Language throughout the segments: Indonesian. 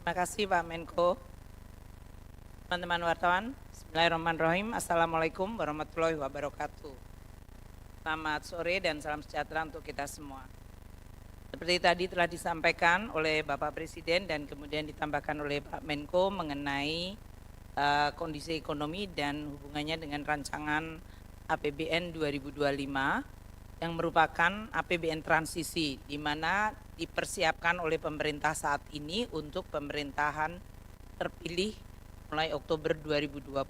Terima kasih Pak Menko. Teman-teman wartawan, Bismillahirrahmanirrahim. Assalamualaikum warahmatullahi wabarakatuh. Selamat sore dan salam sejahtera untuk kita semua. Seperti tadi telah disampaikan oleh Bapak Presiden dan kemudian ditambahkan oleh Pak Menko mengenai kondisi ekonomi dan hubungannya dengan rancangan APBN 2025 yang merupakan APBN transisi, di mana dipersiapkan oleh pemerintah saat ini untuk pemerintahan terpilih mulai Oktober 2024.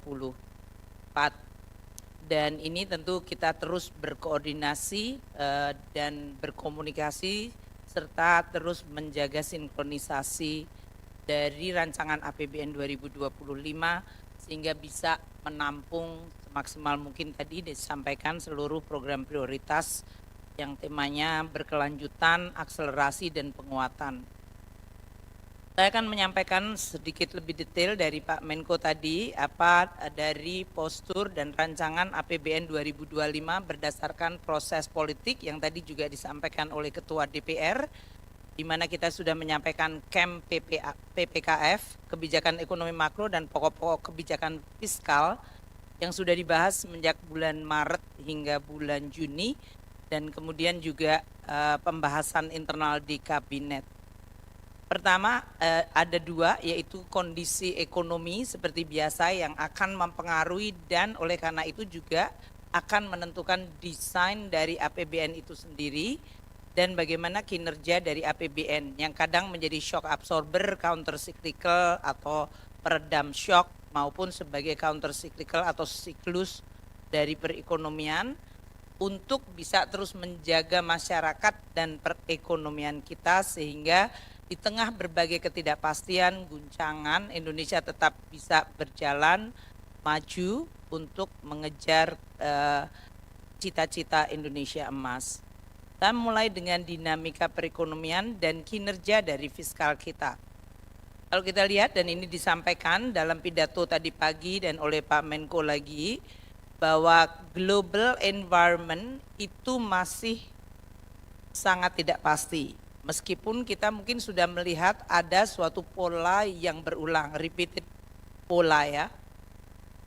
Dan ini tentu kita terus berkoordinasi dan berkomunikasi serta terus menjaga sinkronisasi dari rancangan APBN 2025 sehingga bisa menampung semaksimal mungkin tadi disampaikan seluruh program prioritas yang temanya berkelanjutan, akselerasi, dan penguatan. Saya akan menyampaikan sedikit lebih detail dari Pak Menko tadi, apa dari postur dan rancangan APBN 2025 berdasarkan proses politik yang tadi juga disampaikan oleh Ketua DPR, di mana kita sudah menyampaikan KEM PPKF, kebijakan ekonomi makro dan pokok-pokok kebijakan fiskal yang sudah dibahas semenjak bulan Maret hingga bulan Juni, dan kemudian juga pembahasan internal di kabinet. Pertama ada dua, yaitu kondisi ekonomi seperti biasa yang akan mempengaruhi dan oleh karena itu juga akan menentukan desain dari APBN itu sendiri dan bagaimana kinerja dari APBN yang kadang menjadi shock absorber, counter cyclical atau peredam shock maupun sebagai counter cyclical atau siklus dari perekonomian untuk bisa terus menjaga masyarakat dan perekonomian kita sehingga di tengah berbagai ketidakpastian, guncangan, Indonesia tetap bisa berjalan maju untuk mengejar cita-cita Indonesia emas. Kita mulai dengan dinamika perekonomian dan kinerja dari fiskal kita. Kalau kita lihat, dan ini disampaikan dalam pidato tadi pagi dan oleh Pak Menko lagi, bahwa global environment itu masih sangat tidak pasti. Meskipun kita mungkin sudah melihat ada suatu pola yang berulang, repeated pola ya,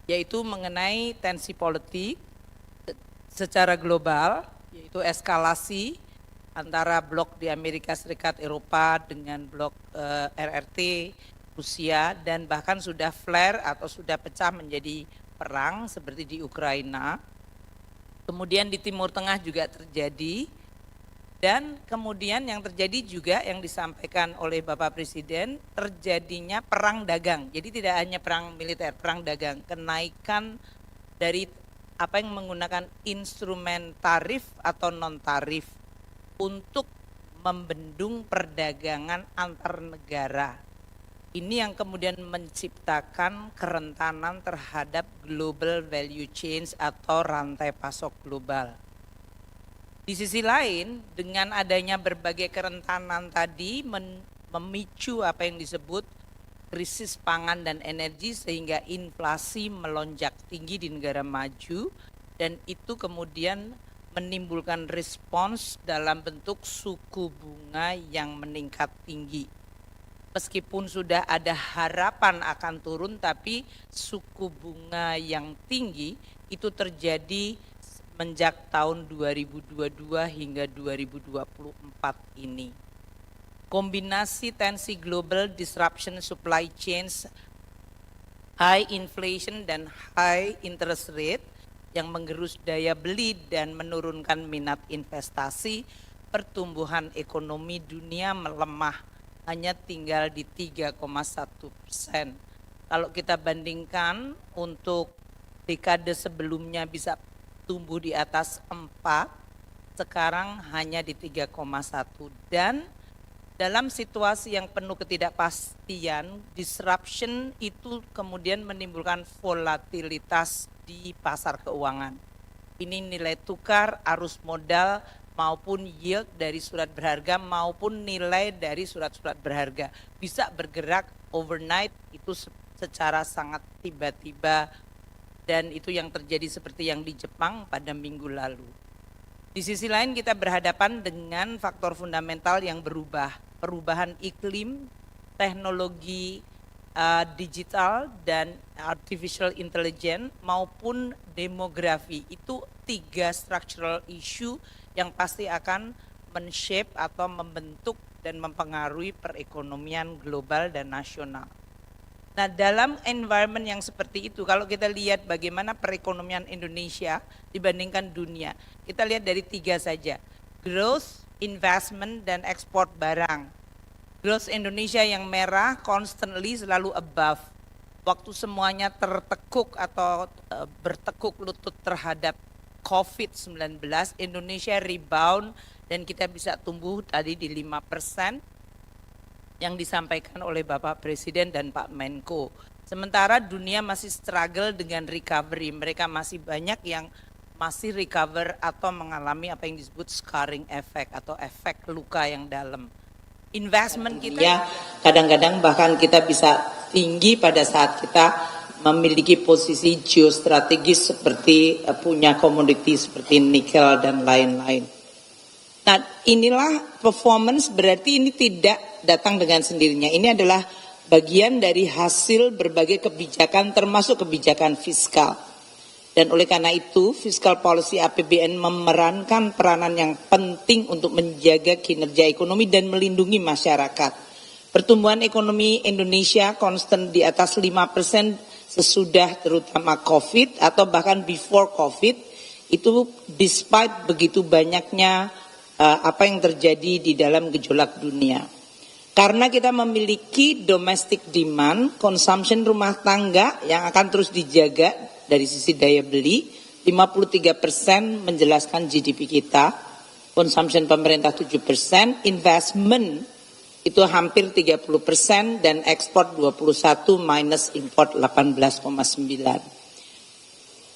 yaitu mengenai tensi politik secara global, yaitu eskalasi antara blok di Amerika Serikat, Eropa dengan blok RRT, Rusia, dan bahkan sudah flare atau sudah pecah menjadi perang seperti di Ukraina. Kemudian di Timur Tengah juga terjadi, dan kemudian yang terjadi juga yang disampaikan oleh Bapak Presiden, terjadinya perang dagang. Jadi tidak hanya perang militer, perang dagang, kenaikan dari apa yang menggunakan instrumen tarif atau non tarif untuk membendung perdagangan antar negara. Ini yang kemudian menciptakan kerentanan terhadap global value chain atau rantai pasok global. Di sisi lain, dengan adanya berbagai kerentanan tadi memicu apa yang disebut krisis pangan dan energi sehingga inflasi melonjak tinggi di negara maju, dan itu kemudian menimbulkan respons dalam bentuk suku bunga yang meningkat tinggi. Meskipun sudah ada harapan akan turun, tapi suku bunga yang tinggi itu terjadi semenjak tahun 2022 hingga 2024 ini. Kombinasi tensi global, disruption supply chains, high inflation dan high interest rate yang menggerus daya beli dan menurunkan minat investasi, pertumbuhan ekonomi dunia melemah, hanya tinggal di 3,1%. Kalau kita bandingkan untuk dekade sebelumnya bisa tumbuh di atas 4, sekarang hanya di 3,1. Dan dalam situasi yang penuh ketidakpastian, disruption itu kemudian menimbulkan volatilitas di pasar keuangan. Ini nilai tukar, arus modal, maupun yield dari surat berharga maupun nilai dari surat-surat berharga bisa bergerak overnight itu secara sangat tiba-tiba, dan itu yang terjadi seperti yang di Jepang pada minggu lalu. Di sisi lain kita berhadapan dengan faktor fundamental yang berubah, perubahan iklim teknologi digital dan artificial intelligence maupun demografi. Itu 3 structural issue yang pasti akan men-shape atau membentuk dan mempengaruhi perekonomian global dan nasional. Nah, dalam environment yang seperti itu, kalau kita lihat bagaimana perekonomian Indonesia dibandingkan dunia, kita lihat dari 3 saja, growth, investment, dan ekspor barang. Growth Indonesia yang merah constantly selalu above. Waktu semuanya tertekuk atau bertekuk lutut terhadap COVID-19, Indonesia rebound dan kita bisa tumbuh tadi di 5% yang disampaikan oleh Bapak Presiden dan Pak Menko. Sementara dunia masih struggle dengan recovery. Mereka masih banyak yang masih recover atau mengalami apa yang disebut scarring effect atau efek luka yang dalam. Investment kita ya, kadang-kadang bahkan kita bisa tinggi pada saat kita memiliki posisi geostrategis seperti punya komoditi seperti nikel dan lain-lain. Nah, inilah performance, berarti ini tidak datang dengan sendirinya. Ini adalah bagian dari hasil berbagai kebijakan termasuk kebijakan fiskal. Dan oleh karena itu, fiscal policy APBN memerankan peranan yang penting untuk menjaga kinerja ekonomi dan melindungi masyarakat. Pertumbuhan ekonomi Indonesia konstan di atas 5% sesudah terutama COVID atau bahkan before COVID, itu despite begitu banyaknya apa yang terjadi di dalam gejolak dunia. Karena kita memiliki domestic demand, consumption rumah tangga yang akan terus dijaga dari sisi daya beli, 53% menjelaskan GDP kita, consumption pemerintah 7%, investment itu hampir 30% dan ekspor 21 minus import 18,9.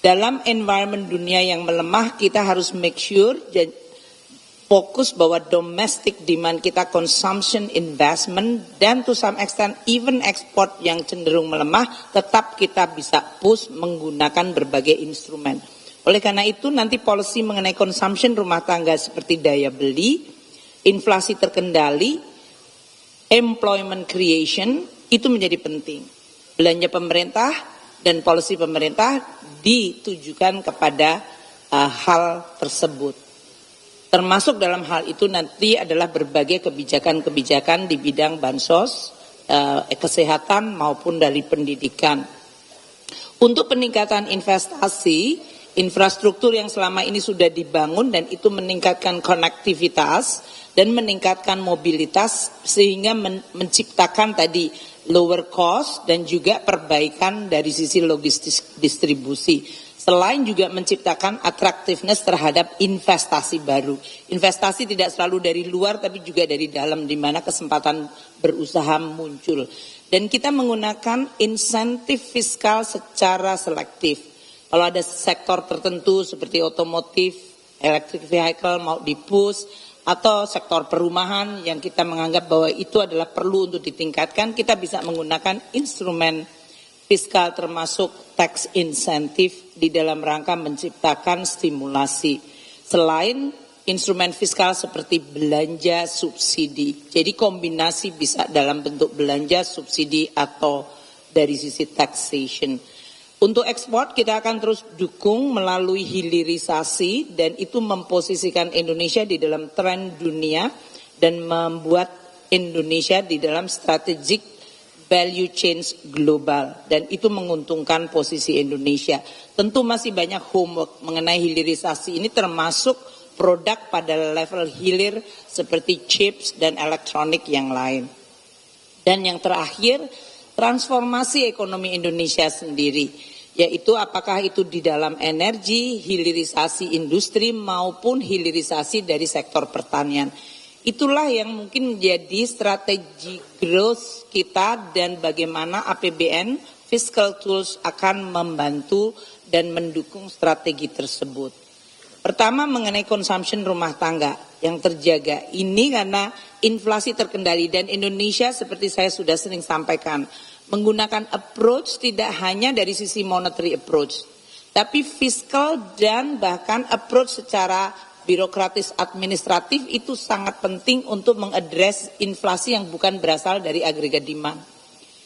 Dalam environment dunia yang melemah, kita harus make sure fokus bahwa domestic demand kita, consumption, investment, dan to some extent even export yang cenderung melemah, tetap kita bisa push menggunakan berbagai instrumen. Oleh karena itu nanti policy mengenai consumption rumah tangga seperti daya beli, inflasi terkendali, employment creation, itu menjadi penting. Belanja pemerintah dan policy pemerintah ditujukan kepada hal tersebut. Termasuk dalam hal itu nanti adalah berbagai kebijakan-kebijakan di bidang bansos, kesehatan maupun dari pendidikan. Untuk peningkatan investasi, infrastruktur yang selama ini sudah dibangun dan itu meningkatkan konektivitas dan meningkatkan mobilitas sehingga menciptakan tadi lower cost dan juga perbaikan dari sisi logistik distribusi. Selain juga menciptakan attractiveness terhadap investasi baru. Investasi tidak selalu dari luar tapi juga dari dalam di mana kesempatan berusaha muncul. Dan kita menggunakan insentif fiskal secara selektif. Kalau ada sektor tertentu seperti otomotif, electric vehicle mau di-push, atau sektor perumahan yang kita menganggap bahwa itu adalah perlu untuk ditingkatkan, kita bisa menggunakan instrumen fiskal termasuk tax insentif di dalam rangka menciptakan stimulasi. Selain instrumen fiskal seperti belanja subsidi. Jadi kombinasi bisa dalam bentuk belanja subsidi atau dari sisi taxation. Untuk ekspor kita akan terus dukung melalui hilirisasi dan itu memposisikan Indonesia di dalam tren dunia dan membuat Indonesia di dalam strategic value chain global dan itu menguntungkan posisi Indonesia. Tentu masih banyak homework mengenai hilirisasi ini termasuk produk pada level hilir seperti chips dan elektronik yang lain. Dan yang terakhir, transformasi ekonomi Indonesia sendiri, yaitu apakah itu di dalam energi, hilirisasi industri maupun hilirisasi dari sektor pertanian. Itulah yang mungkin menjadi strategi growth kita dan bagaimana APBN fiscal tools akan membantu dan mendukung strategi tersebut. Pertama mengenai consumption rumah tangga yang terjaga. Ini karena inflasi terkendali dan Indonesia seperti saya sudah sering sampaikan menggunakan approach tidak hanya dari sisi monetary approach, tapi fiscal dan bahkan approach secara birokratis administratif itu sangat penting untuk mengadres inflasi yang bukan berasal dari agregat demand.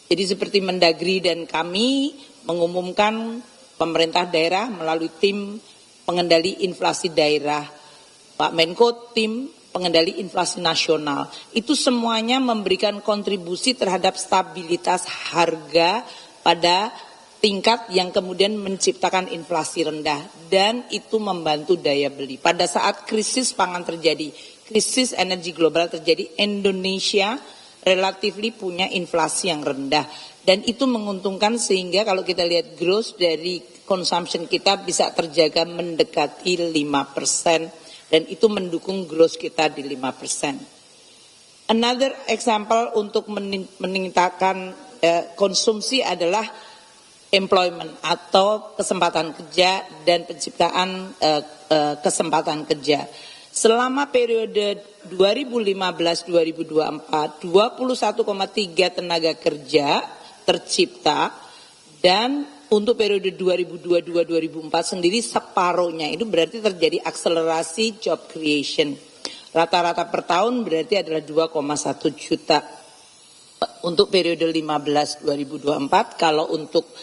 Jadi seperti Mendagri dan kami mengumumkan pemerintah daerah melalui tim pengendali inflasi daerah, Pak Menko tim pengendali inflasi nasional, itu semuanya memberikan kontribusi terhadap stabilitas harga pada tingkat yang kemudian menciptakan inflasi rendah, dan itu membantu daya beli. Pada saat krisis pangan terjadi, krisis energi global terjadi, Indonesia relatifly punya inflasi yang rendah, dan itu menguntungkan sehingga kalau kita lihat growth dari consumption kita bisa terjaga mendekati 5%. Dan itu mendukung growth kita di 5%. Another example untuk meningkatkan konsumsi adalah employment atau kesempatan kerja dan penciptaan kesempatan kerja. Selama periode 2015-2024, 21,3 tenaga kerja tercipta, dan untuk periode 2022-2004 sendiri separuhnya, itu berarti terjadi akselerasi job creation. Rata-rata per tahun berarti adalah 2,1 juta. Untuk periode 15-2024, kalau untuk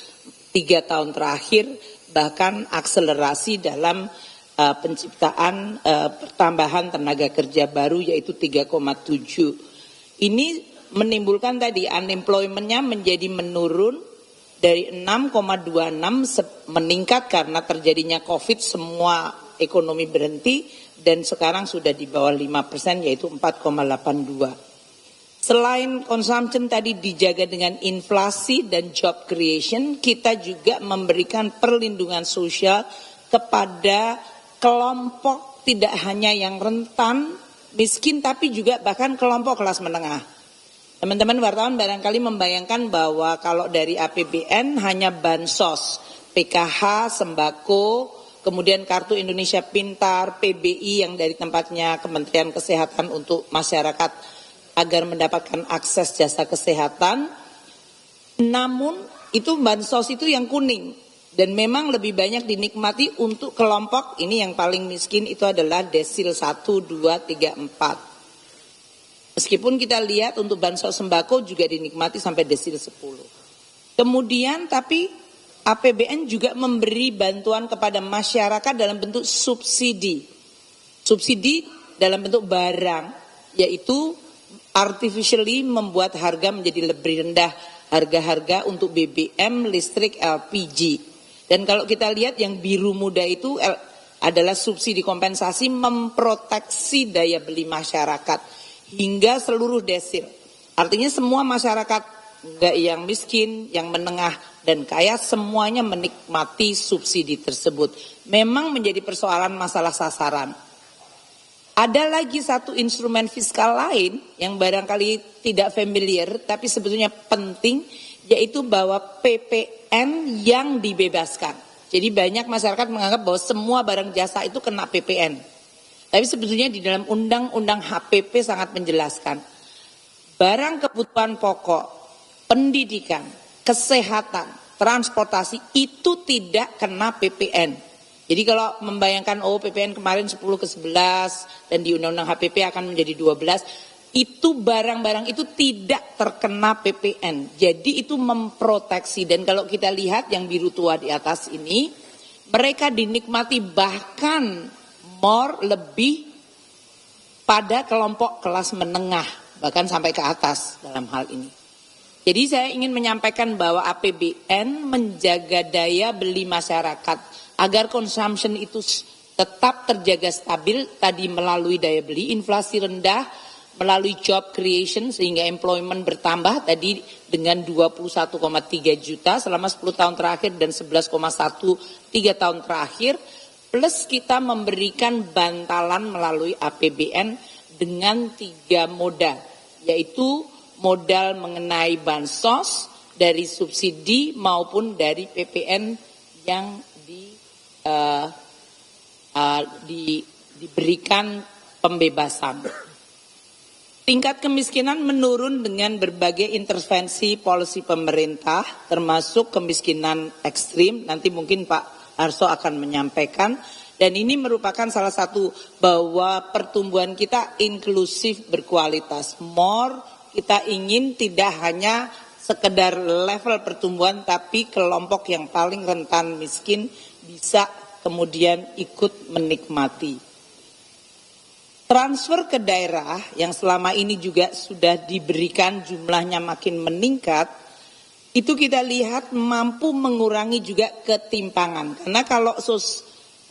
3 tahun terakhir bahkan akselerasi dalam penciptaan pertambahan tenaga kerja baru yaitu 3,7. Ini menimbulkan tadi unemployment-nya menjadi menurun dari 6,26 meningkat karena terjadinya COVID, semua ekonomi berhenti, dan sekarang sudah di bawah 5% yaitu 4,82. Selain consumption tadi dijaga dengan inflasi dan job creation, kita juga memberikan perlindungan sosial kepada kelompok tidak hanya yang rentan, miskin, tapi juga bahkan kelompok kelas menengah. Teman-teman wartawan barangkali membayangkan bahwa kalau dari APBN hanya bansos, PKH, sembako, kemudian Kartu Indonesia Pintar, PBI yang dari tempatnya Kementerian Kesehatan untuk masyarakat agar mendapatkan akses jasa kesehatan. Namun itu bansos itu yang kuning, dan memang lebih banyak dinikmati untuk kelompok ini yang paling miskin, itu adalah desil 1, 2, 3, 4. Meskipun kita lihat untuk bansos sembako juga dinikmati sampai desil 10. Kemudian tapi APBN juga memberi bantuan kepada masyarakat dalam bentuk subsidi. Subsidi dalam bentuk barang, yaitu artificially membuat harga menjadi lebih rendah. Harga-harga untuk BBM, listrik, LPG. Dan kalau kita lihat yang biru muda itu adalah subsidi kompensasi memproteksi daya beli masyarakat hingga seluruh desil. Artinya semua masyarakat, enggak yang miskin, yang menengah dan kaya, semuanya menikmati subsidi tersebut. Memang menjadi persoalan masalah sasaran. Ada lagi satu instrumen fiskal lain yang barangkali tidak familiar tapi sebetulnya penting, yaitu bahwa PPN yang dibebaskan. Jadi banyak masyarakat menganggap bahwa semua barang jasa itu kena PPN. Tapi sebetulnya di dalam undang-undang HPP sangat menjelaskan. Barang kebutuhan pokok, pendidikan, kesehatan, transportasi itu tidak kena PPN. Jadi kalau membayangkan PPN kemarin 10 ke 11 dan di undang-undang HPP akan menjadi 12, itu barang-barang itu tidak terkena PPN. Jadi itu memproteksi, dan kalau kita lihat yang biru tua di atas ini, mereka dinikmati bahkan lebih pada kelompok kelas menengah, bahkan sampai ke atas dalam hal ini. Jadi saya ingin menyampaikan bahwa APBN menjaga daya beli masyarakat agar consumption itu tetap terjaga stabil tadi melalui daya beli, inflasi rendah, melalui job creation sehingga employment bertambah tadi dengan 21,3 juta selama 10 tahun terakhir dan 11,1 3 tahun terakhir. Plus kita memberikan bantalan melalui APBN dengan 3 moda, yaitu modal mengenai bansos dari subsidi maupun dari PPN yang diberikan pembebasan. Tingkat kemiskinan menurun dengan berbagai intervensi polisi pemerintah, termasuk kemiskinan ekstrim. Nanti mungkin Pak Arso akan menyampaikan, Dan ini merupakan salah satu bahwa pertumbuhan kita inklusif berkualitas. More, kita ingin tidak hanya sekedar level pertumbuhan, tapi kelompok yang paling rentan miskin bisa kemudian ikut menikmati. Transfer ke daerah yang selama ini juga sudah diberikan jumlahnya makin meningkat, itu kita lihat mampu mengurangi juga ketimpangan. Karena kalau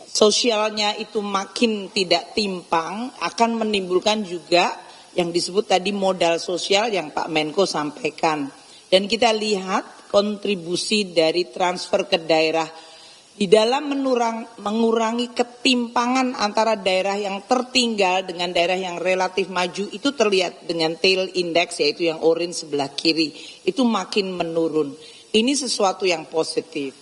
sosialnya itu makin tidak timpang, akan menimbulkan juga yang disebut tadi modal sosial yang Pak Menko sampaikan. Dan kita lihat kontribusi dari transfer ke daerah di dalam mengurangi ketimpangan antara daerah yang tertinggal dengan daerah yang relatif maju, itu terlihat dengan tail index, yaitu yang orange sebelah kiri, itu makin menurun. Ini sesuatu yang positif.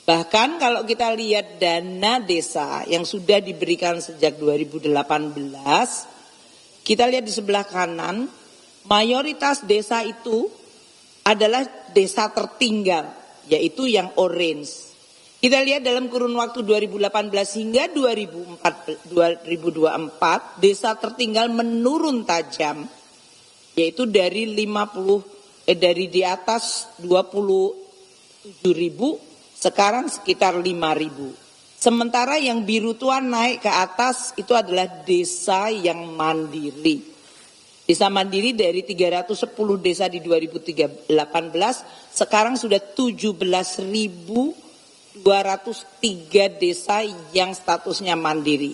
Bahkan kalau kita lihat dana desa yang sudah diberikan sejak 2018, kita lihat di sebelah kanan, mayoritas desa itu adalah desa tertinggal, yaitu yang orange. Kita lihat dalam kurun waktu 2018 hingga 2024, desa tertinggal menurun tajam, yaitu dari dari di atas 27.000, sekarang sekitar 5.000. Sementara yang biru tua naik ke atas itu adalah desa yang mandiri. Desa mandiri dari 310 desa di 2018, sekarang sudah 17.203 desa yang statusnya mandiri.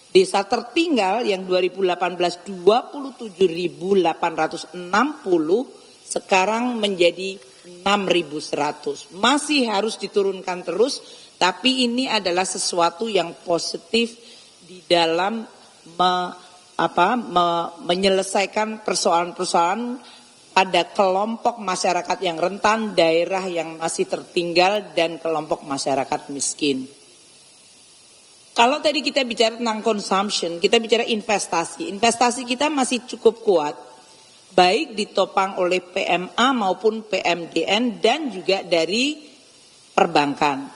Desa tertinggal yang 2018 27.860, sekarang menjadi 6.100. Masih harus diturunkan terus, tapi ini adalah sesuatu yang positif di dalam menyelesaikan persoalan-persoalan pada kelompok masyarakat yang rentan, daerah yang masih tertinggal, dan kelompok masyarakat miskin. Kalau tadi kita bicara tentang consumption, kita bicara investasi. Investasi kita masih cukup kuat, baik ditopang oleh PMA maupun PMDN dan juga dari perbankan.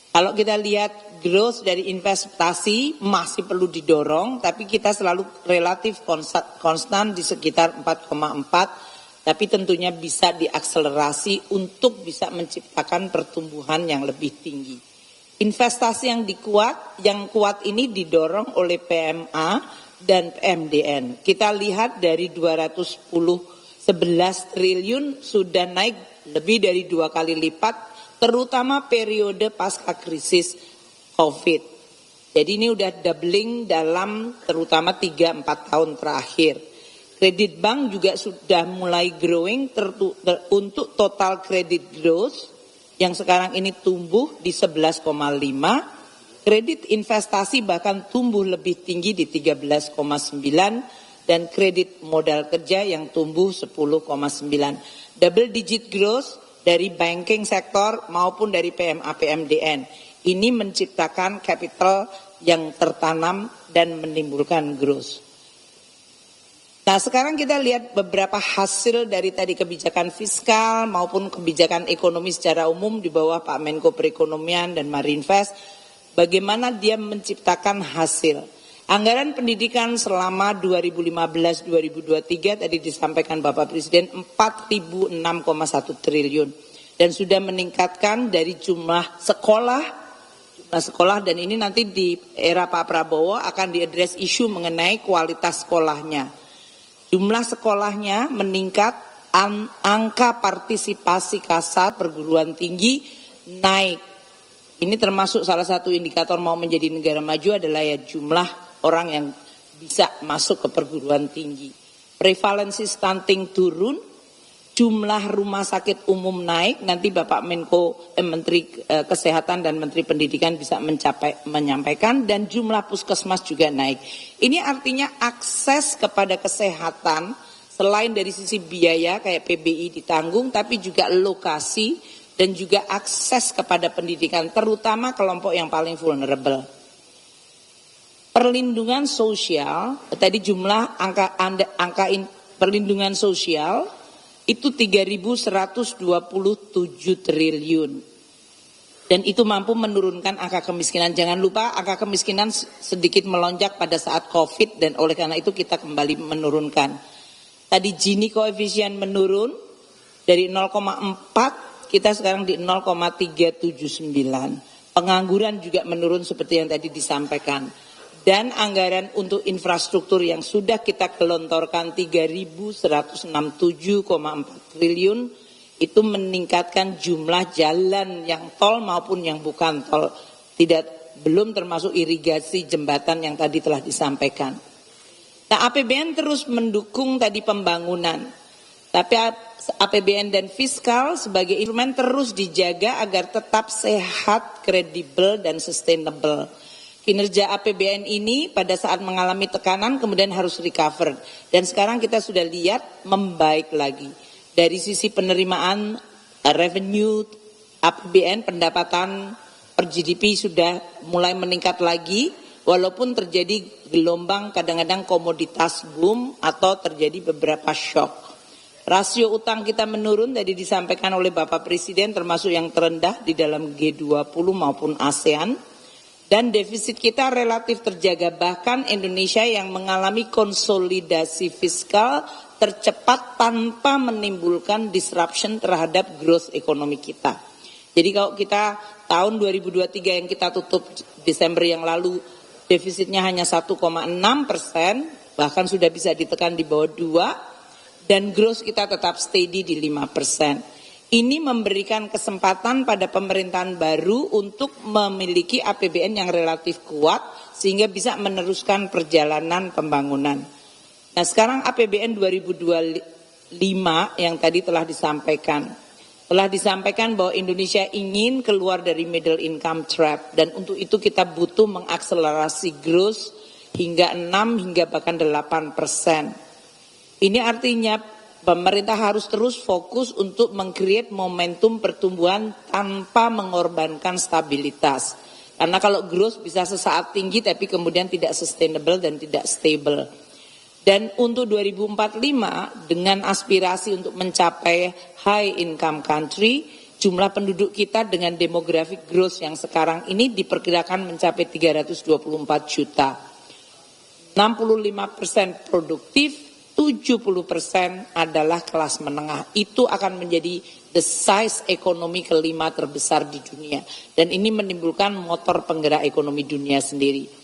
Kalau kita lihat growth dari investasi masih perlu didorong, tapi kita selalu relatif konstan di sekitar 4,4, tapi tentunya bisa diakselerasi untuk bisa menciptakan pertumbuhan yang lebih tinggi. Investasi yang kuat ini didorong oleh PMA dan PMDN. Kita lihat dari 11 triliun sudah naik lebih dari 2 kali lipat, terutama periode pasca krisis COVID. Jadi ini udah doubling dalam terutama 3-4 tahun terakhir. Kredit bank juga sudah mulai growing untuk total credit growth yang sekarang ini tumbuh di 11,5. Kredit investasi bahkan tumbuh lebih tinggi di 13,9 dan kredit modal kerja yang tumbuh 10,9. Double digit growth dari banking sektor maupun dari PMA PMDN. Ini menciptakan capital yang tertanam dan menimbulkan growth. Nah, sekarang kita lihat beberapa hasil dari tadi kebijakan fiskal maupun kebijakan ekonomi secara umum di bawah Pak Menko Perekonomian dan Marinvest. Bagaimana dia menciptakan hasil. Anggaran pendidikan selama 2015-2023 tadi disampaikan Bapak Presiden 4.006,1 triliun. Dan sudah meningkatkan dari jumlah sekolah dan ini nanti di era Pak Prabowo akan diadres isu mengenai kualitas sekolahnya. Jumlah sekolahnya meningkat, angka partisipasi kasar perguruan tinggi naik. Ini termasuk salah satu indikator mau menjadi negara maju adalah ya jumlah orang yang bisa masuk ke perguruan tinggi. Prevalensi stunting turun, jumlah rumah sakit umum naik, nanti Bapak Menteri Kesehatan dan Menteri Pendidikan bisa menyampaikan, dan jumlah puskesmas juga naik. Ini artinya akses kepada kesehatan selain dari sisi biaya kayak PBI ditanggung, tapi juga lokasi dan juga akses kepada pendidikan, terutama kelompok yang paling vulnerable. Perlindungan sosial, tadi jumlah perlindungan sosial itu 3.127 triliun. dan itu mampu menurunkan angka kemiskinan. Jangan lupa angka kemiskinan sedikit melonjak pada saat COVID dan oleh karena itu kita kembali menurunkan. Tadi Gini koefisien menurun dari 0,4 kita sekarang di 0,379. Pengangguran juga menurun seperti yang tadi disampaikan. Dan anggaran untuk infrastruktur yang sudah kita gelontorkan 3.167,4 triliun itu meningkatkan jumlah jalan yang tol maupun yang bukan tol, belum termasuk irigasi jembatan yang tadi telah disampaikan. Nah, APBN terus mendukung tadi pembangunan, tapi APBN dan fiskal sebagai instrumen terus dijaga agar tetap sehat, kredibel dan sustainable. Kinerja APBN ini pada saat mengalami tekanan kemudian harus recover, dan sekarang kita sudah lihat membaik lagi. Dari sisi penerimaan revenue APBN, pendapatan per GDP sudah mulai meningkat lagi, walaupun terjadi gelombang kadang-kadang komoditas boom atau terjadi beberapa shock. Rasio utang kita menurun, tadi disampaikan oleh Bapak Presiden, termasuk yang terendah di dalam G20 maupun ASEAN. Dan defisit kita relatif terjaga, bahkan Indonesia yang mengalami konsolidasi fiskal tercepat tanpa menimbulkan disruption terhadap growth ekonomi kita. Jadi kalau kita tahun 2023 yang kita tutup Desember yang lalu defisitnya hanya 1,6%, bahkan sudah bisa ditekan di bawah 2, dan growth kita tetap steady di 5%. Ini memberikan kesempatan pada pemerintahan baru untuk memiliki APBN yang relatif kuat sehingga bisa meneruskan perjalanan pembangunan. Nah, sekarang APBN 2025 yang tadi telah disampaikan bahwa Indonesia ingin keluar dari middle income trap, dan untuk itu kita butuh mengakselerasi growth hingga 6 hingga bahkan 8%. Ini artinya pemerintah harus terus fokus untuk meng-create momentum pertumbuhan tanpa mengorbankan stabilitas. Karena kalau growth bisa sesaat tinggi tapi kemudian tidak sustainable dan tidak stable. Dan untuk 2045 dengan aspirasi untuk mencapai high income country, jumlah penduduk kita dengan demographic growth yang sekarang ini diperkirakan mencapai 324 juta. 65% produktif, 70% adalah kelas menengah. Itu akan menjadi the size ekonomi kelima terbesar di dunia. Dan ini menimbulkan motor penggerak ekonomi dunia sendiri.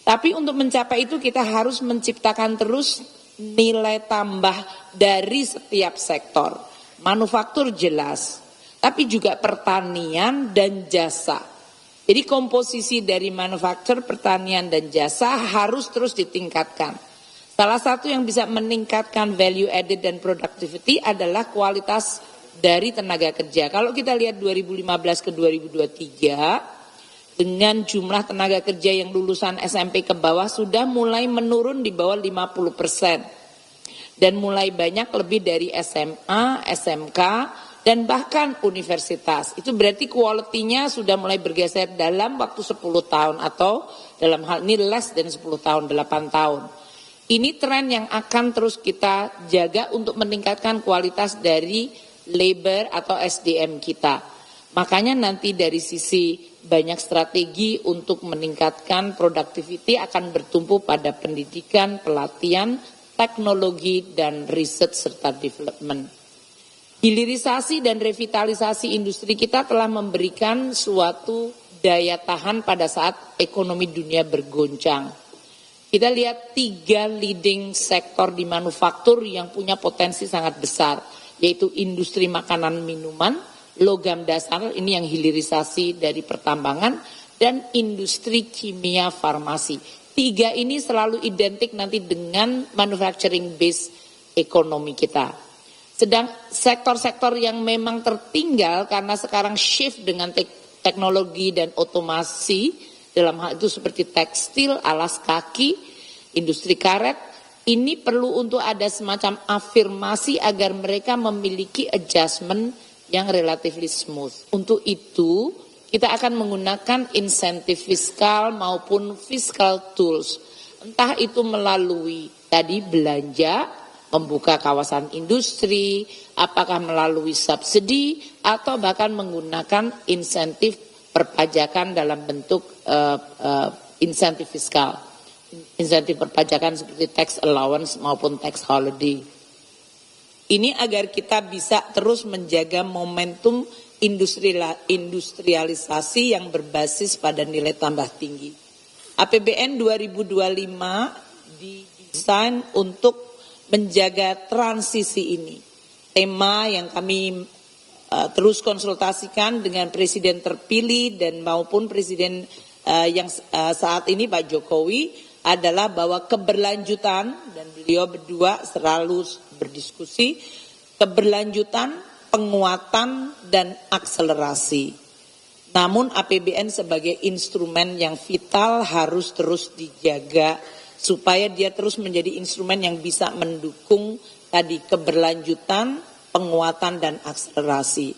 Tapi untuk mencapai itu kita harus menciptakan terus nilai tambah dari setiap sektor. Manufaktur jelas, tapi juga pertanian dan jasa. Jadi komposisi dari manufaktur, pertanian dan jasa harus terus ditingkatkan. Salah satu yang bisa meningkatkan value added dan productivity adalah kualitas dari tenaga kerja. Kalau kita lihat 2015 ke 2023, dengan jumlah tenaga kerja yang lulusan SMP ke bawah sudah mulai menurun di bawah 50%. Dan mulai banyak lebih dari SMA, SMK, dan bahkan universitas. Itu berarti quality-nya sudah mulai bergeser dalam waktu 10 tahun atau dalam hal ini less than 10 tahun, 8 tahun. Ini tren yang akan terus kita jaga untuk meningkatkan kualitas dari labor atau SDM kita. Makanya nanti dari sisi banyak strategi untuk meningkatkan productivity akan bertumpu pada pendidikan, pelatihan, teknologi, dan riset serta development. Hilirisasi dan revitalisasi industri kita telah memberikan suatu daya tahan pada saat ekonomi dunia bergoncang. Kita lihat 3 leading sektor di manufaktur yang punya potensi sangat besar, yaitu industri makanan minuman, logam dasar, ini yang hilirisasi dari pertambangan, dan industri kimia farmasi. 3 ini selalu identik nanti dengan manufacturing base ekonomi kita. Sedang sektor-sektor yang memang tertinggal karena sekarang shift dengan teknologi dan otomasi, dalam hal itu seperti tekstil, alas kaki, industri karet, ini perlu untuk ada semacam afirmasi agar mereka memiliki adjustment yang relatively smooth. Untuk itu, kita akan menggunakan insentif fiskal maupun fiscal tools. Entah itu melalui tadi belanja, membuka kawasan industri, apakah melalui subsidi, atau bahkan menggunakan insentif perpajakan dalam bentuk insentif fiskal, insentif perpajakan seperti tax allowance maupun tax holiday. Ini agar kita bisa terus menjaga momentum industrialisasi yang berbasis pada nilai tambah tinggi. APBN 2025 didesain untuk menjaga transisi ini. Tema yang kami terus konsultasikan dengan Presiden terpilih dan maupun Presiden yang saat ini Pak Jokowi adalah bahwa keberlanjutan, dan beliau berdua selalu berdiskusi, keberlanjutan, penguatan, dan akselerasi. Namun APBN sebagai instrumen yang vital harus terus dijaga supaya dia terus menjadi instrumen yang bisa mendukung tadi keberlanjutan, penguatan, dan akselerasi.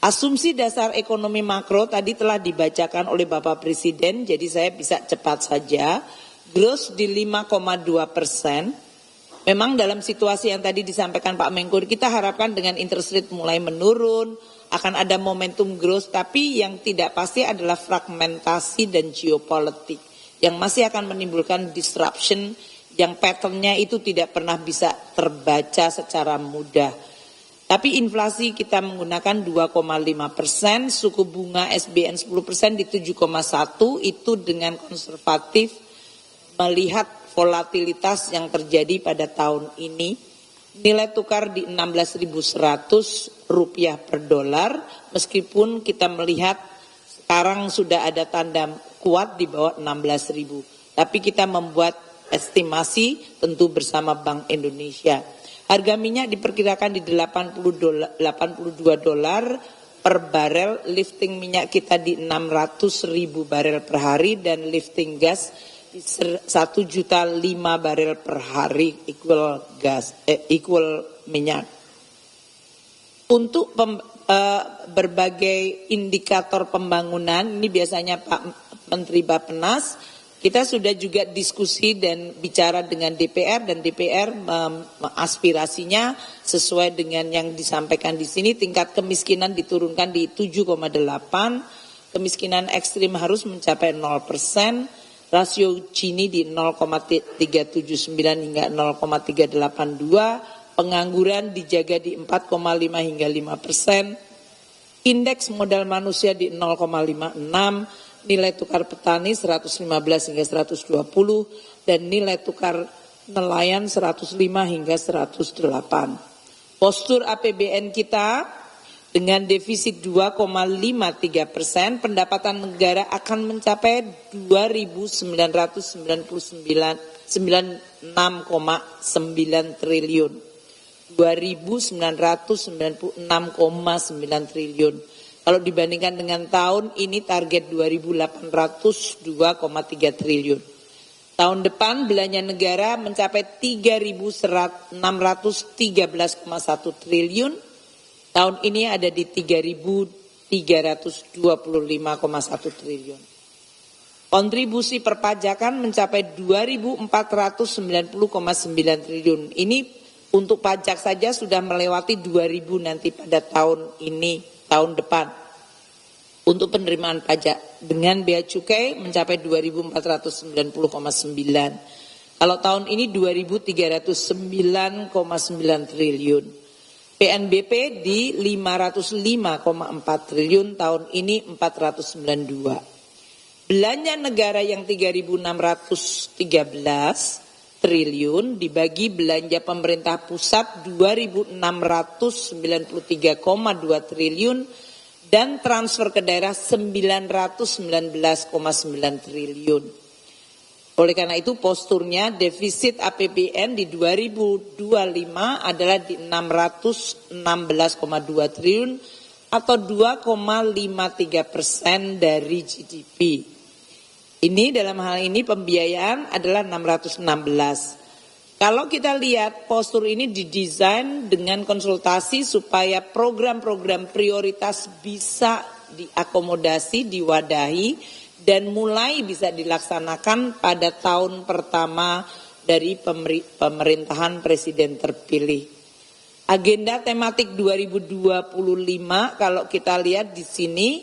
Asumsi dasar ekonomi makro tadi telah dibacakan oleh Bapak Presiden, jadi saya bisa cepat saja. Growth di 5,2%. Memang dalam situasi yang tadi disampaikan Pak Menko, kita harapkan dengan interest rate mulai menurun, akan ada momentum growth, tapi yang tidak pasti adalah fragmentasi dan geopolitik yang masih akan menimbulkan disruption yang patternnya itu tidak pernah bisa terbaca secara mudah. Tapi inflasi kita menggunakan 2,5%, suku bunga SBN 10% di 7,1, itu dengan konservatif melihat volatilitas yang terjadi pada tahun ini. Nilai tukar di 16.100 rupiah per dolar, meskipun kita melihat sekarang sudah ada tanda kuat di bawah 16.000. Tapi kita membuat estimasi tentu bersama Bank Indonesia. Harga minyak diperkirakan di 82 dolar per barel, lifting minyak kita di 600.000 barel per hari, dan lifting gas di 1,5 barel per hari equal minyak. Untuk berbagai indikator pembangunan, ini biasanya Pak Menteri Bappenas, kita sudah juga diskusi dan bicara dengan DPR, dan DPR aspirasinya sesuai dengan yang disampaikan di sini, tingkat kemiskinan diturunkan di 7,8, kemiskinan ekstrim harus mencapai 0%, rasio Gini di 0,379 hingga 0,382, pengangguran dijaga di 4,5 hingga 5%, indeks modal manusia di 0,56, nilai tukar petani 115 hingga 120, dan nilai tukar nelayan 105 hingga 108. Postur APBN kita dengan defisit 2,53%, pendapatan negara akan mencapai 2.996,9 triliun. 2.996,9 triliun. Kalau dibandingkan dengan tahun ini target 2.802,3 triliun. Tahun depan belanja negara mencapai 3.613,1 triliun. Tahun ini ada di 3.325,1 triliun. Kontribusi perpajakan mencapai 2.490,9 triliun. Ini untuk pajak saja sudah melewati 2.000 nanti pada tahun ini, tahun depan. Untuk penerimaan pajak dengan bea cukai mencapai 2.490,9. Kalau tahun ini 2.309,9 triliun. PNBP di 505,4 triliun, tahun ini 492. Belanja negara yang 3.613 triliun dibagi belanja pemerintah pusat 2.693,2 triliun dan transfer ke daerah 919,9 triliun. Oleh karena itu posturnya defisit APBN di 2025 adalah di 616,2 triliun atau 2,53% dari GDP. Ini dalam hal ini pembiayaan adalah 616. Kalau kita lihat postur ini didesain dengan konsultasi supaya program-program prioritas bisa diakomodasi, diwadahi, dan mulai bisa dilaksanakan pada tahun pertama dari pemerintahan Presiden terpilih. Agenda tematik 2025 kalau kita lihat di sini,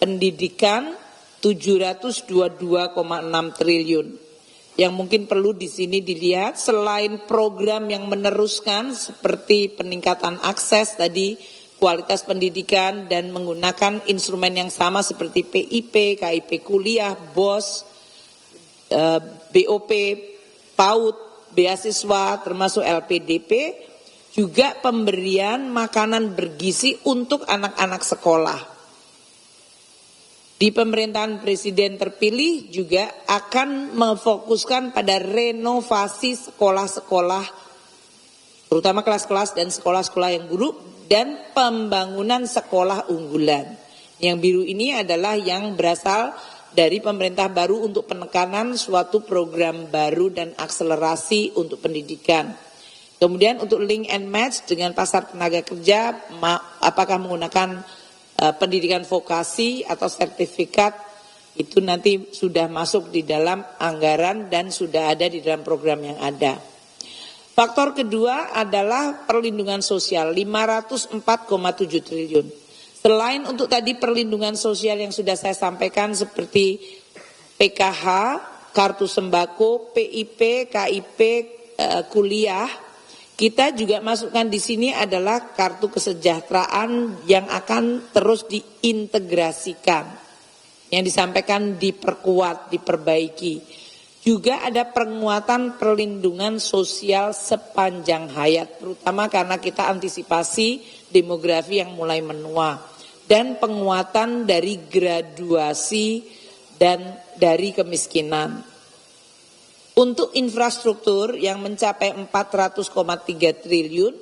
pendidikan 722,6 triliun. Yang mungkin perlu di sini dilihat selain program yang meneruskan seperti peningkatan akses tadi, kualitas pendidikan dan menggunakan instrumen yang sama seperti PIP, KIP kuliah, BOS, BOP, PAUD, beasiswa termasuk LPDP, juga pemberian makanan bergizi untuk anak-anak sekolah. Di pemerintahan presiden terpilih juga akan memfokuskan pada renovasi sekolah-sekolah, terutama kelas-kelas dan sekolah-sekolah yang buruk, dan pembangunan sekolah unggulan. Yang biru ini adalah yang berasal dari pemerintah baru untuk penekanan suatu program baru dan akselerasi untuk pendidikan. Kemudian untuk link and match dengan pasar tenaga kerja, apakah menggunakan pendidikan vokasi atau sertifikat, itu nanti sudah masuk di dalam anggaran dan sudah ada di dalam program yang ada. Faktor kedua adalah perlindungan sosial 504,7 triliun. Selain untuk tadi perlindungan sosial yang sudah saya sampaikan seperti PKH, kartu sembako, PIP, KIP, kuliah, kita juga masukkan di sini adalah kartu kesejahteraan yang akan terus diintegrasikan. Yang disampaikan diperkuat, diperbaiki. Juga ada penguatan perlindungan sosial sepanjang hayat, terutama karena kita antisipasi demografi yang mulai menua. Dan penguatan dari graduasi dan dari kemiskinan. Untuk infrastruktur yang mencapai 400,3 triliun,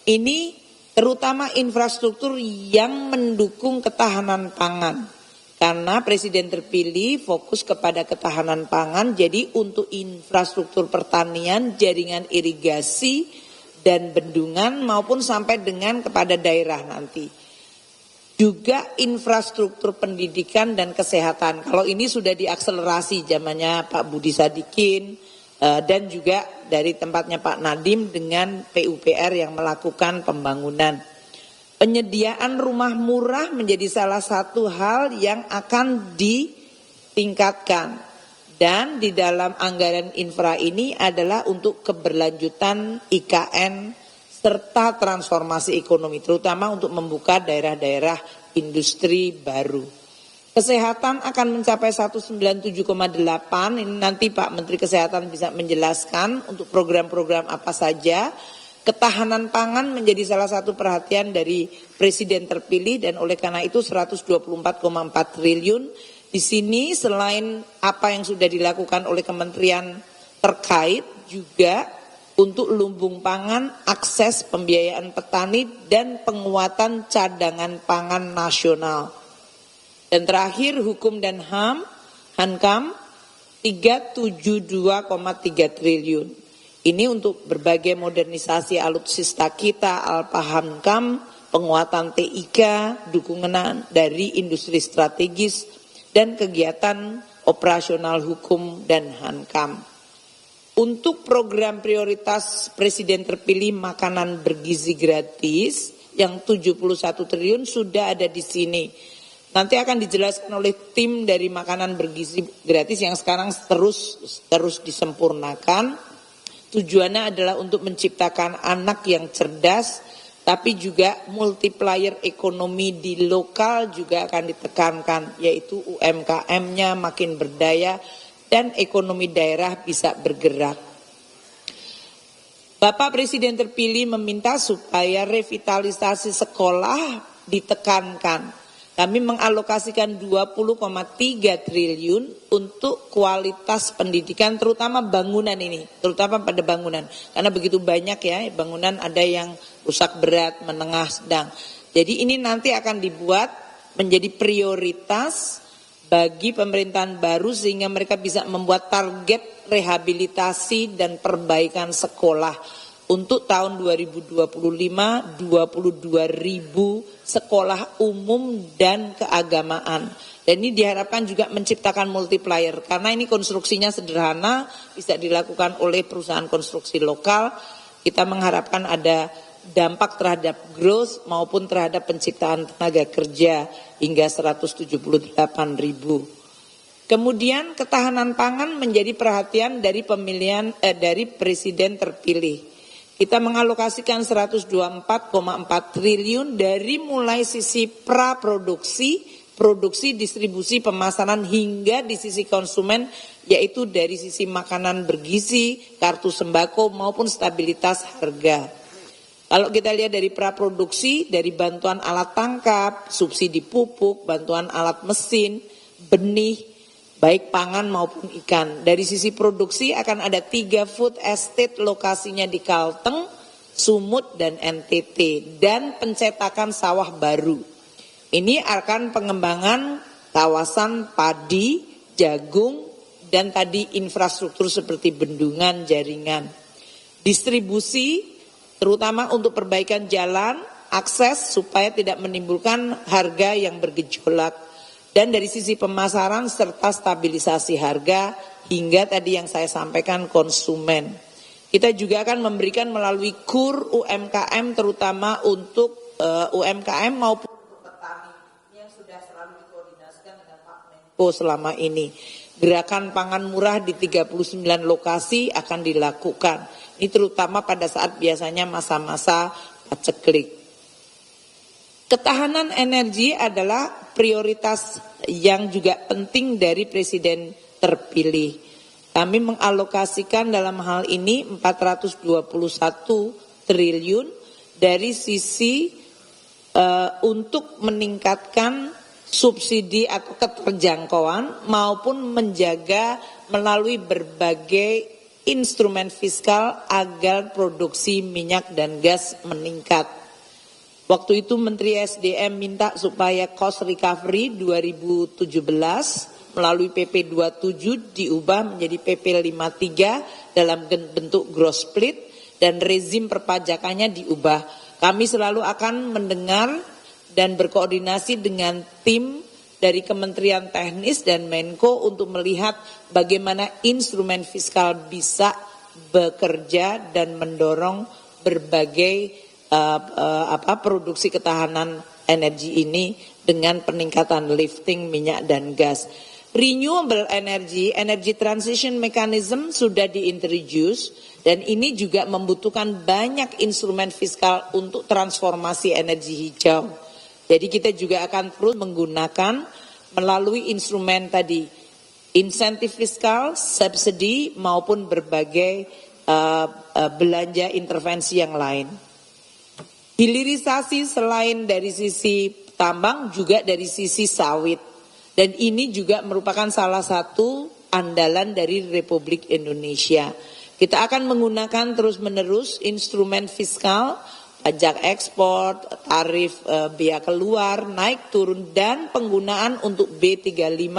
ini terutama infrastruktur yang mendukung ketahanan pangan. Karena presiden terpilih fokus kepada ketahanan pangan, jadi untuk infrastruktur pertanian, jaringan irigasi, dan bendungan maupun sampai dengan kepada daerah nanti. Juga infrastruktur pendidikan dan kesehatan. Kalau ini sudah diakselerasi zamannya Pak Budi Sadikin dan juga dari tempatnya Pak Nadiem dengan PUPR yang melakukan pembangunan. Penyediaan rumah murah menjadi salah satu hal yang akan ditingkatkan. Dan di dalam anggaran infra ini adalah untuk keberlanjutan IKN serta transformasi ekonomi, terutama untuk membuka daerah-daerah industri baru. Kesehatan akan mencapai 197,8, ini nanti Pak Menteri Kesehatan bisa menjelaskan untuk program-program apa saja. Ketahanan pangan menjadi salah satu perhatian dari Presiden terpilih dan oleh karena itu 124,4 triliun. Di sini selain apa yang sudah dilakukan oleh kementerian terkait juga untuk lumbung pangan, akses pembiayaan petani, dan penguatan cadangan pangan nasional. Dan terakhir hukum dan HAM, Hankam, 372,3 triliun. Ini untuk berbagai modernisasi alutsista kita, Alpa Hankam, penguatan TIK, dukungan dari industri strategis, dan kegiatan operasional hukum dan Hankam. Untuk program prioritas Presiden terpilih makanan bergizi gratis yang 71 triliun sudah ada di sini. Nanti akan dijelaskan oleh tim dari makanan bergizi gratis yang sekarang terus disempurnakan. Tujuannya adalah untuk menciptakan anak yang cerdas, tapi juga multiplier ekonomi di lokal juga akan ditekankan, yaitu UMKM-nya makin berdaya dan ekonomi daerah bisa bergerak. Bapak Presiden terpilih meminta supaya revitalisasi sekolah ditekankan. Kami mengalokasikan 20,3 triliun untuk kualitas pendidikan, terutama bangunan ini, terutama pada bangunan. Karena begitu banyak ya, bangunan ada yang rusak berat, menengah, sedang. Jadi ini nanti akan dibuat menjadi prioritas bagi pemerintahan baru sehingga mereka bisa membuat target rehabilitasi dan perbaikan sekolah. Untuk tahun 2025, 22.000 sekolah umum dan keagamaan. Dan ini diharapkan juga menciptakan multiplier. Karena ini konstruksinya sederhana, bisa dilakukan oleh perusahaan konstruksi lokal. Kita mengharapkan ada dampak terhadap growth maupun terhadap penciptaan tenaga kerja hingga 178.000. Kemudian ketahanan pangan menjadi perhatian dari dari presiden terpilih. Kita mengalokasikan 124,4 triliun dari mulai sisi praproduksi, produksi, distribusi, pemasaran hingga di sisi konsumen, yaitu dari sisi makanan bergizi, kartu sembako maupun stabilitas harga. Kalau kita lihat dari praproduksi, dari bantuan alat tangkap, subsidi pupuk, bantuan alat mesin, benih, baik pangan maupun ikan. Dari sisi produksi akan ada 3 food estate lokasinya di Kalteng, Sumut, dan NTT. Dan pencetakan sawah baru. Ini akan pengembangan kawasan padi, jagung, dan tadi infrastruktur seperti bendungan, jaringan. Distribusi, terutama untuk perbaikan jalan, akses supaya tidak menimbulkan harga yang bergejolak. Dan dari sisi pemasaran serta stabilisasi harga hingga tadi yang saya sampaikan konsumen. Kita juga akan memberikan melalui KUR UMKM terutama untuk UMKM maupun untuk petani yang sudah selalu dikoordinasikan dengan Pak Menko selama ini. Gerakan pangan murah di 39 lokasi akan dilakukan. Ini terutama pada saat biasanya masa-masa paceklik. Ketahanan energi adalah prioritas yang juga penting dari presiden terpilih. Kami mengalokasikan dalam hal ini 421 triliun dari sisi untuk meningkatkan subsidi atau keterjangkauan maupun menjaga melalui berbagai instrumen fiskal agar produksi minyak dan gas meningkat. Waktu itu Menteri SDM minta supaya cost recovery 2017 melalui PP 27 diubah menjadi PP 53 dalam bentuk gross split dan rezim perpajakannya diubah. Kami selalu akan mendengar dan berkoordinasi dengan tim dari Kementerian Teknis dan Menko untuk melihat bagaimana instrumen fiskal bisa bekerja dan mendorong berbagai produksi ketahanan energi ini dengan peningkatan lifting minyak dan gas. Renewable energy transition mechanism sudah diintroduce dan ini juga membutuhkan banyak instrumen fiskal untuk transformasi energi hijau. Jadi kita juga akan terus menggunakan melalui instrumen tadi insentif fiskal, subsidi maupun berbagai belanja intervensi yang lain. Hilirisasi selain dari sisi tambang juga dari sisi sawit. Dan ini juga merupakan salah satu andalan dari Republik Indonesia. Kita akan menggunakan terus-menerus instrumen fiskal, pajak ekspor, tarif bea keluar, naik turun, dan penggunaan untuk B35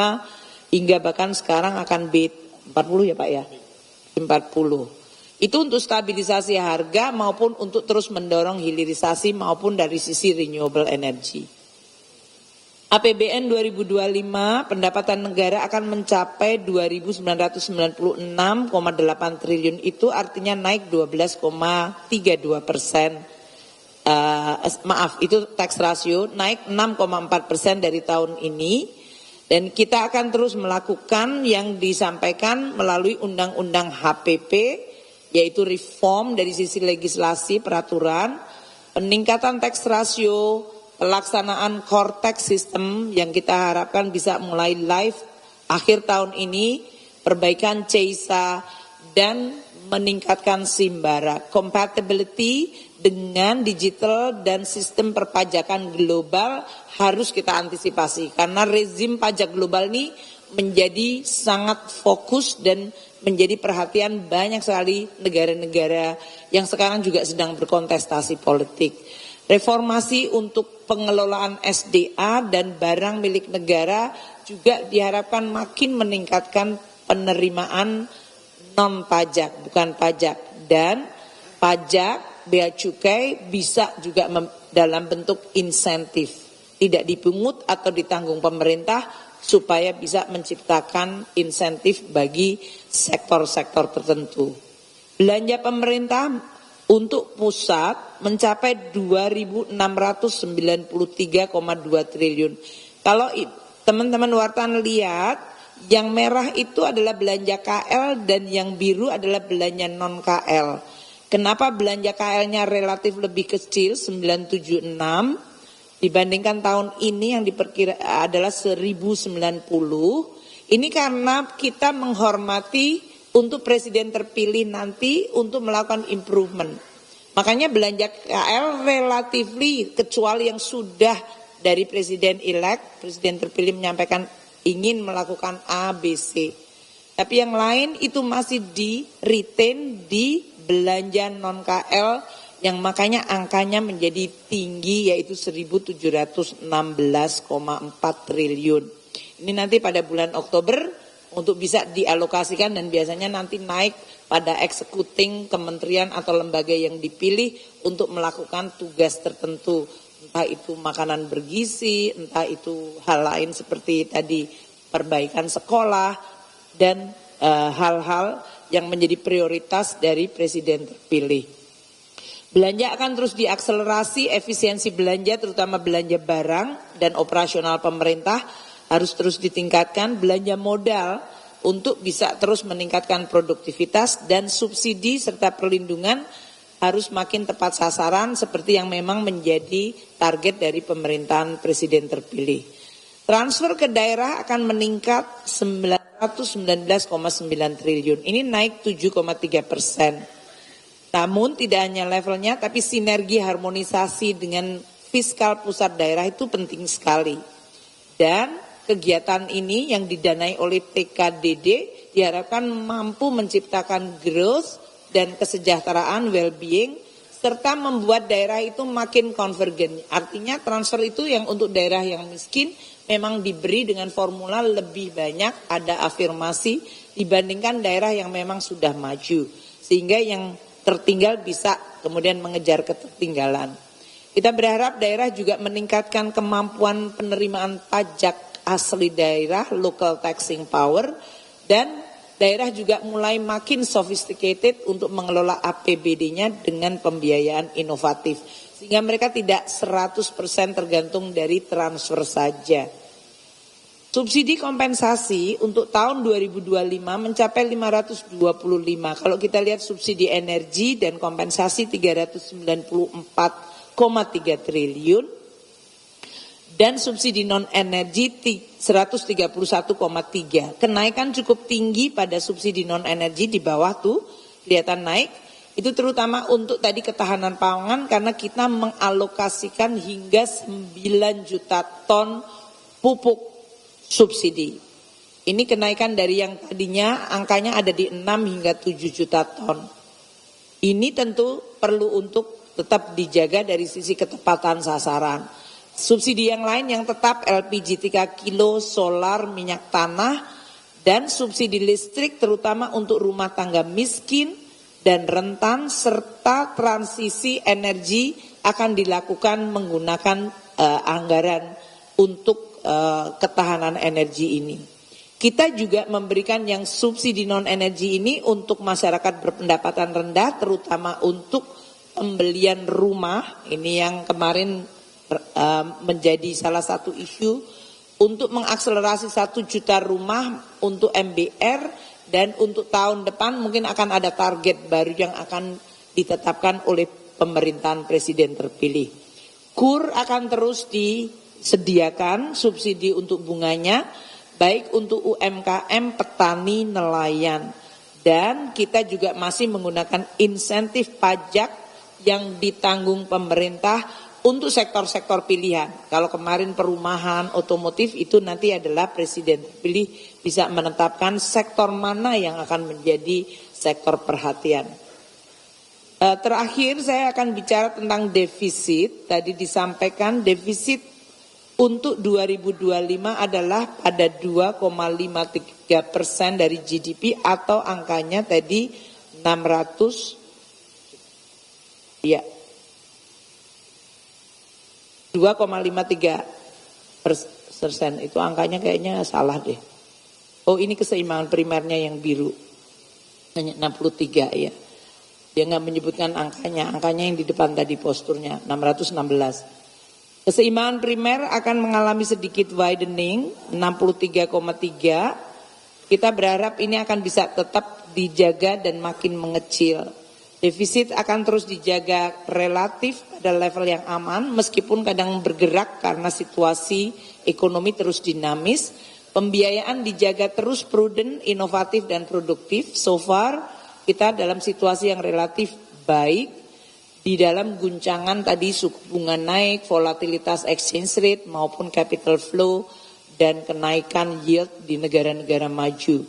hingga bahkan sekarang akan B40 ya Pak ya? 40. Itu untuk stabilisasi harga maupun untuk terus mendorong hilirisasi maupun dari sisi renewable energy. APBN 2025 pendapatan negara akan mencapai 2.996,8 triliun, itu artinya naik 12,32%. Itu tax ratio naik 6,4% dari tahun ini. Dan kita akan terus melakukan yang disampaikan melalui undang-undang HPP, yaitu reform dari sisi legislasi peraturan, peningkatan tax ratio, pelaksanaan core tax system yang kita harapkan bisa mulai live akhir tahun ini, perbaikan CISA, dan meningkatkan Simbara. Compatibility dengan digital dan sistem perpajakan global harus kita antisipasi, karena rezim pajak global ini menjadi sangat fokus dan menjadi perhatian banyak sekali negara-negara yang sekarang juga sedang berkontestasi politik. Reformasi untuk pengelolaan SDA dan barang milik negara juga diharapkan makin meningkatkan penerimaan non pajak, bukan pajak, dan pajak bea cukai bisa juga dalam bentuk insentif, tidak dipungut atau ditanggung pemerintah, supaya bisa menciptakan insentif bagi sektor-sektor tertentu. Belanja pemerintah untuk pusat mencapai 2.693,2 triliun. Kalau teman-teman wartawan lihat, yang merah itu adalah belanja KL dan yang biru adalah belanja non KL. Kenapa belanja KL-nya relatif lebih kecil 976 dibandingkan tahun ini yang diperkira adalah 1090? Ini karena kita menghormati untuk presiden terpilih nanti untuk melakukan improvement. Makanya belanja KL relatifly, kecuali yang sudah dari presiden elect, presiden terpilih menyampaikan ingin melakukan A, B, C. Tapi yang lain itu masih di retain di belanja non KL yang makanya angkanya menjadi tinggi yaitu 1.716,4 triliun. Ini nanti pada bulan Oktober untuk bisa dialokasikan dan biasanya nanti naik pada executing kementerian atau lembaga yang dipilih untuk melakukan tugas tertentu. Entah itu makanan bergizi, entah itu hal lain seperti tadi perbaikan sekolah dan hal-hal yang menjadi prioritas dari presiden terpilih. Belanja akan terus diakselerasi, efisiensi belanja terutama belanja barang dan operasional pemerintah harus terus ditingkatkan, belanja modal untuk bisa terus meningkatkan produktivitas dan subsidi serta perlindungan harus makin tepat sasaran seperti yang memang menjadi target dari pemerintahan presiden terpilih. Transfer ke daerah akan meningkat 919,9 triliun, ini naik 7,3%. Namun tidak hanya levelnya tapi sinergi harmonisasi dengan fiskal pusat daerah itu penting sekali. Dan kegiatan ini yang didanai oleh TKDD diharapkan mampu menciptakan growth dan kesejahteraan well-being serta membuat daerah itu makin konvergen. Artinya transfer itu yang untuk daerah yang miskin memang diberi dengan formula lebih banyak, ada afirmasi dibandingkan daerah yang memang sudah maju. Sehingga yang tertinggal bisa kemudian mengejar ketertinggalan. Kita berharap daerah juga meningkatkan kemampuan penerimaan pajak asli daerah, local taxing power, dan daerah juga mulai makin sophisticated untuk mengelola APBD-nya dengan pembiayaan inovatif. Sehingga mereka tidak 100% tergantung dari transfer saja. Subsidi kompensasi untuk tahun 2025 mencapai 525. Kalau kita lihat subsidi energi dan kompensasi 394,3 triliun. Dan subsidi non-energi 131,3. Kenaikan cukup tinggi pada subsidi non-energi di bawah tuh, kelihatan naik. Itu terutama untuk tadi ketahanan pangan karena kita mengalokasikan hingga 9 juta ton pupuk subsidi. Ini kenaikan dari yang tadinya angkanya ada di 6 hingga 7 juta ton. Ini tentu perlu untuk tetap dijaga dari sisi ketepatan sasaran. Subsidi yang lain yang tetap LPG 3 kilo, solar, minyak tanah, dan subsidi listrik terutama untuk rumah tangga miskin dan rentan serta transisi energi akan dilakukan menggunakan anggaran untuk ketahanan energi ini. Kita juga memberikan yang subsidi non-energi ini untuk masyarakat berpendapatan rendah terutama untuk pembelian rumah, ini yang kemarin menjadi salah satu isu untuk mengakselerasi 1 juta rumah untuk MBR dan untuk tahun depan mungkin akan ada target baru yang akan ditetapkan oleh pemerintahan presiden terpilih. KUR akan terus disediakan subsidi untuk bunganya baik untuk UMKM, petani, nelayan dan kita juga masih menggunakan insentif pajak yang ditanggung pemerintah untuk sektor-sektor pilihan. Kalau kemarin perumahan, otomotif itu nanti adalah presiden terpilih bisa menetapkan sektor mana yang akan menjadi sektor perhatian. Terakhir saya akan bicara tentang defisit. Tadi disampaikan defisit untuk 2025 adalah pada 2,53% dari GDP atau angkanya tadi 2,53%, itu angkanya kayaknya salah deh. Oh ini keseimbangan primernya yang biru, hanya 63 ya. Dia nggak menyebutkan angkanya yang di depan tadi posturnya 616. Keseimbangan primer akan mengalami sedikit widening 63,3. Kita berharap ini akan bisa tetap dijaga dan makin mengecil. Defisit akan terus dijaga relatif pada level yang aman meskipun kadang bergerak karena situasi ekonomi terus dinamis. Pembiayaan dijaga terus prudent, inovatif dan produktif. So far kita dalam situasi yang relatif baik. Di dalam guncangan tadi suku bunga naik, volatilitas exchange rate maupun capital flow dan kenaikan yield di negara-negara maju.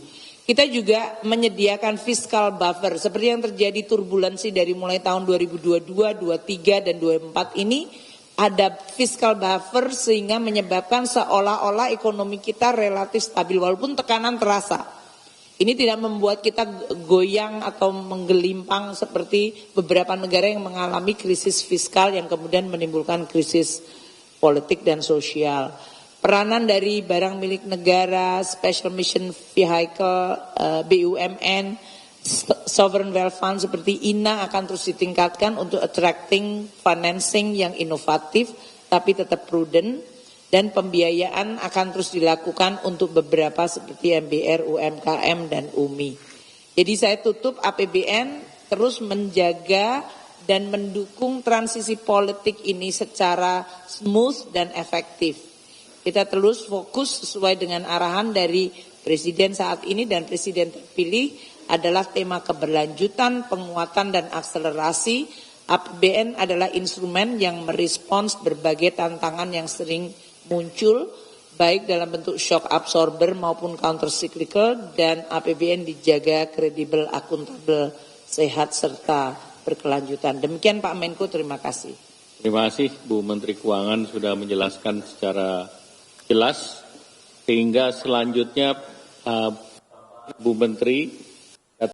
Kita juga menyediakan fiscal buffer seperti yang terjadi turbulensi dari mulai tahun 2022, 23 dan 24 ini ada fiscal buffer sehingga menyebabkan seolah-olah ekonomi kita relatif stabil walaupun tekanan terasa. Ini tidak membuat kita goyang atau menggelimpang seperti beberapa negara yang mengalami krisis fiskal yang kemudian menimbulkan krisis politik dan sosial. Peranan dari barang milik negara, Special Mission Vehicle, BUMN, Sovereign Wealth Fund seperti INA akan terus ditingkatkan untuk attracting financing yang inovatif tapi tetap prudent. Dan pembiayaan akan terus dilakukan untuk beberapa seperti MBR, UMKM, dan UMI. Jadi saya tutup APBN terus menjaga dan mendukung transisi politik ini secara smooth dan efektif. Kita terus fokus sesuai dengan arahan dari Presiden saat ini dan Presiden terpilih adalah tema keberlanjutan, penguatan, dan akselerasi. APBN adalah instrumen yang merespons berbagai tantangan yang sering muncul baik dalam bentuk shock absorber maupun counter cyclical dan APBN dijaga kredibel, akuntabel, sehat serta berkelanjutan. Demikian Pak Menko, terima kasih. Terima kasih Bu Menteri Keuangan sudah menjelaskan secara jelas sehingga selanjutnya Bu Menteri